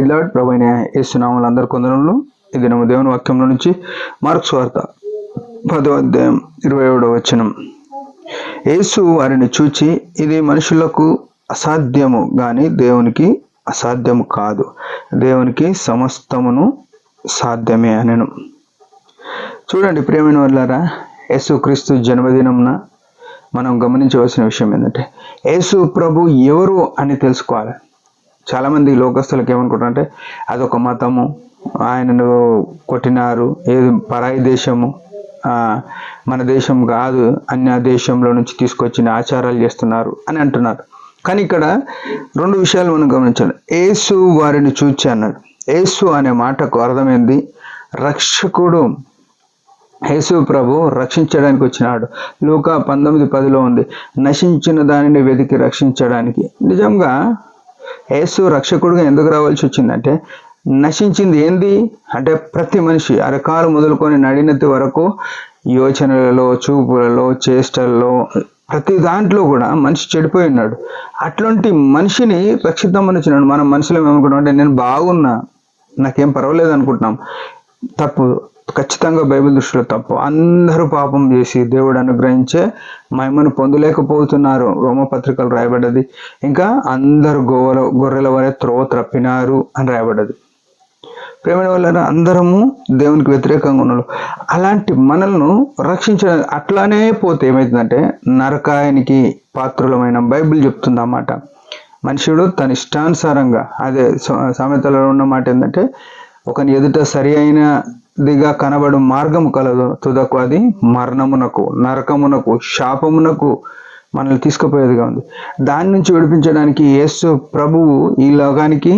Praise lord. ప్రభువైన యేసు నామములో అందరి కొందనలు. ఈ దినము దేవుని వాక్యంలో నుంచి మార్కు సువార్త 10వ అధ్యాయం 27వ వచనం. యేసు వారిని చూచి, ఇది మనుషులకు అసాధ్యము గాని దేవునికి అసాధ్యము కాదు, దేవునికి సమస్తమును సాధ్యమే అనెను. చూడండి ప్రియమైన వాళ్ళారా, యేసు క్రీస్తు జన్మదినంన మనం గమనించవలసిన విషయం ఏంటంటే, యేసు ప్రభు ఎవరు అని తెలుసుకోవాలి. చాలామంది లోకస్తులకు ఏమనుకుంటారంటే అదొక మతము, ఆయనను కొట్టినారు, ఏది పరాయి దేశము, మన దేశం కాదు, అన్య దేశంలో నుంచి తీసుకొచ్చిన ఆచారాలు చేస్తున్నారు అని అంటున్నారు. కానీ ఇక్కడ రెండు విషయాలు మనం గమనించాలి. యేసు వారిని చూచి అన్నాడు. యేసు అనే మాటకు అర్థమైంది రక్షకుడు. యేసు ప్రభు రక్షించడానికి వచ్చినాడు. లూకా 19:10 ఉంది, నశించిన దానిని వెతికి రక్షించడానికి. నిజంగా యేసు రక్షకుడుగా ఎందుకు రావాల్సి వచ్చిందంటే, నశించింది ఏంది అంటే ప్రతి మనిషి అరకాలు మొదలుకొని నడినెత్తి వరకు యోచనలలో, చూపులలో, చేష్టల్లో, ప్రతి దాంట్లో కూడా మనిషి చెడిపోయి ఉన్నాడు. అట్లాంటి మనిషిని రక్షిద్దామని వచ్చినాడు. మనం మనుషులు ఏమనుకుంటాం అంటే, నేను బాగున్నా, నాకేం పర్వాలేదు అనుకుంటున్నాం. తప్పు, ఖచ్చితంగా బైబిల్ దృష్టిలో తప్పు. అందరూ పాపం చేసి దేవుడు అనుగ్రహించే మహిమను పొందలేకపోతున్నారు, రోమపత్రికలు రాయబడ్డది. ఇంకా అందరు గొర్రెల వరే త్రోవ త్రప్పినారు అని రాయబడ్డది. ప్రేమ వల్ల అందరము దేవునికి వ్యతిరేకంగా ఉన్నారు. అలాంటి మనల్ని రక్షించడానికి అట్లానే పోతే ఏమవుతుందంటే నరకాయానికి పాత్రులమైన బైబిల్ చెప్తుంది అన్నమాట. మనుషుడు తన ఇష్టానుసారంగా, అదే సామెతలో ఉన్న మాట ఏంటంటే, ఒకని ఎదుట సరి అయినదిగా కనబడు మార్గము కలదు, తుదకు అది మరణమునకు, నరకమునకు, శాపమునకు మనల్ని తీసుకుపోయేదిగా ఉంది. దాని నుంచి విడిపించడానికి యేసు ప్రభువు ఈ లోకానికి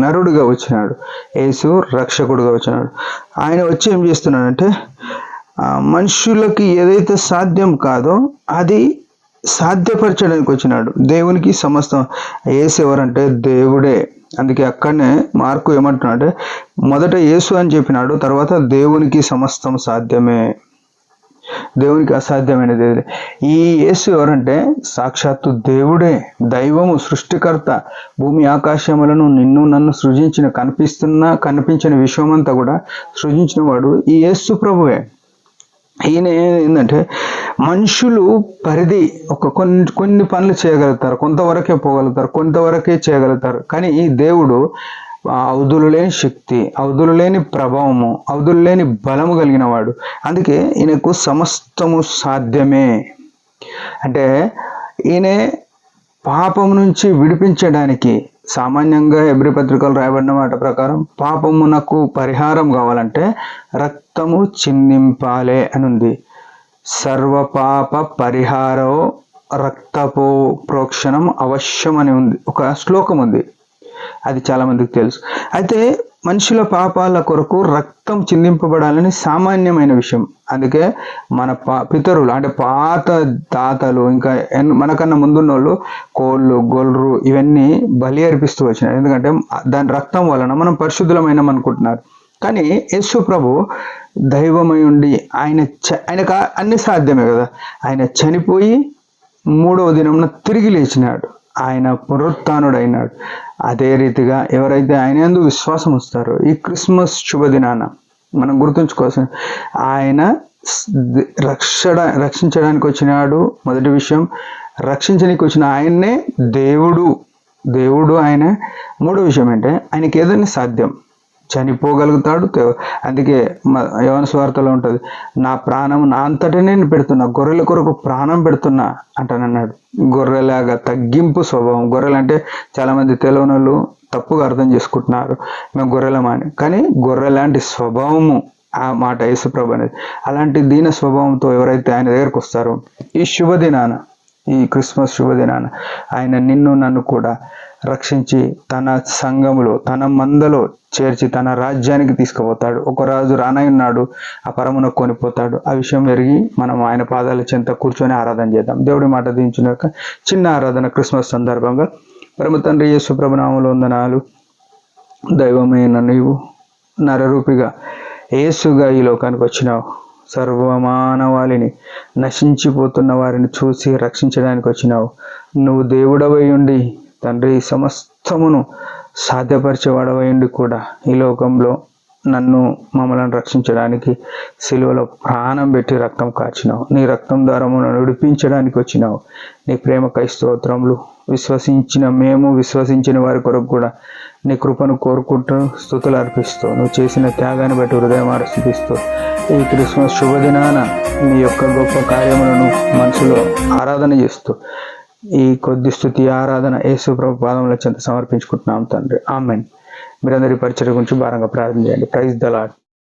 నరుడుగా వచ్చినాడు. యేసు రక్షకుడుగా వచ్చినాడు. ఆయన వచ్చి ఏం చేస్తున్నాడంటే, మనుషులకి ఏదైతే సాధ్యం కాదో అది సాధ్యపరచడానికి వచ్చినాడు. దేవునికి సమస్తం. యేసు ఎవరంటే దేవుడే. అందుకే అక్కడనే మార్కు ఏమంటున్నాడంటే, మొదట యేసు అని చెప్పినాడు, తర్వాత దేవునికి సమస్తం సాధ్యమే, దేవునికి అసాధ్యమైనది. ఈ యేసు ఎవరంటే సాక్షాత్తు దేవుడే, దైవము, సృష్టికర్త. భూమి ఆకాశములను నిన్ను నన్ను సృజించిన, కనిపించిన విశ్వమంతా కూడా సృజించిన వాడు ఈ యేసు ప్రభువే. ఈయన ఏంటంటే మనుషులు పరిధి కొన్ని పనులు చేయగలుగుతారు, కొంతవరకే పోగలుగుతారు, కొంతవరకే చేయగలుగుతారు. కానీ ఈ దేవుడు అవధులు లేని శక్తి, అవధులు లేని ప్రభావము, అవధులు లేని బలము కలిగిన వాడు. అందుకే ఈయనకు సమస్తము సాధ్యమే. అంటే ఈయన పాపం నుంచి విడిపించడానికి, సామాన్యంగా హెబ్రీ పత్రికలు రాయబడిన మాట ప్రకారం పాపమునకు పరిహారం కావాలంటే రక్తము చిందింపాలే అని ఉంది. సర్వపాప పరిహారో రక్తపో ప్రోక్షణం అవశ్యం అని ఉంది, ఒక శ్లోకం ఉంది. అది చాలా మందికి తెలుసు. అయితే మనుషుల పాపాల కొరకు రక్తం చిందింపబడాలని సామాన్యమైన విషయం. అందుకే మన పితరులు అంటే పాత తాతలు, ఇంకా మనకన్నా ముందున్న వాళ్ళు కోళ్ళు, గొర్రెలు ఇవన్నీ బలి అర్పిస్తూ వచ్చినారు. ఎందుకంటే దాని రక్తం వలన మనం పరిశుద్ధులమైనం అనుకుంటున్నారు. కానీ యేసు ప్రభు దైవమై ఉండి ఆయనకు అన్ని సాధ్యమే కదా. ఆయన చనిపోయి 3వ దినంన తిరిగి లేచినాడు. ఆయన పునరుత్థానుడైనాడు. అదే రీతిగా ఎవరైతే ఆయన యందు విశ్వాసం ఉంచుతారో ఈ క్రిస్మస్ శుభదినాన మనం గుర్తుంచుకోవాల్సిన, ఆయన రక్షించడానికి వచ్చినాడు. మొదటి విషయం, రక్షించడానికి వచ్చిన ఆయన్నే దేవుడు ఆయన. మూడో విషయం అంటే ఆయనకి ఏదైనా సాధ్యం, చనిపోగలుగుతాడు. అందుకే యోహాను సువార్తలో ఉంటుంది, నా ప్రాణం నా అంతటా నేను పెడుతున్నా, గొర్రెల కొరకు ప్రాణం పెడుతున్నా అంటానన్నాడు. గొర్రెలాగా తగ్గింపు స్వభావం. గొర్రెలు అంటే చాలామంది తెలియని వాళ్ళు తప్పుగా అర్థం చేసుకుంటున్నారు, మేము గొర్రెలమని. కానీ గొర్రె లాంటి స్వభావము ఆ మాట యేసుప్రభు అనేది. అలాంటి దీన స్వభావంతో ఎవరైతే ఆయన దగ్గరకు వస్తారో ఈ శుభదినాన, ఈ క్రిస్మస్ శుభదినాన ఆయన నిన్ను నన్ను కూడా రక్షించి తన సంఘములో, తన మందలో చేర్చి తన రాజ్యానికి తీసుకుపోతాడు. ఒక రాజు రానయ్యున్నాడు, ఆ పరమున కొనిపోతాడు. ఆ విషయం ఎరిగి మనం ఆయన పాదాల చెంత కూర్చొని ఆరాధన చేద్దాం. దేవుడి మాట దించున్నాక చిన్న ఆరాధన క్రిస్మస్ సందర్భంగా. పరమ తండ్రి యేసు ప్రభు నామములో వందనాలు. దైవమైన నీవు నరరూపిగా యేసుగా ఈ లోకానికి వచ్చినావు. సర్వమానవాళిని, నశించిపోతున్న వారిని చూసి రక్షించడానికి వచ్చినావు. నువ్వు దేవుడవై ఉండి తండ్రి సమస్త సమస్తమును సాధ్యపరిచేవాడవైండి కూడా ఈ లోకంలో మమ్మల్ని రక్షించడానికి సిలువలో ప్రాణం పెట్టి రక్తం కాచినావు. నీ రక్తం ద్వారా మనం నడిపించడానికి వచ్చినావు. నీ ప్రేమకై స్తోత్రములు. విశ్వసించిన వారి కొరకు కూడా నీ కృపను కోరుకుంటూ స్తుతులు అర్పిస్తూ నువ్వు చేసిన త్యాగాన్ని బట్టి హృదయం ఆరాధిస్తూ ఈ క్రిస్మస్ శుభదినాన నీ యొక్క గొప్ప కార్యములను మనసులో ఆరాధన చేస్తూ ఈ కొద్ది స్తుతి ఆరాధన యేసు ప్రభు పాదముల చెంత సమర్పించుకుంటున్నాం తండ్రి. ఆమేన్. మీరందరి పరిచర్య గురించి భారంగా ప్రార్థన చేయండి. Praise the lord.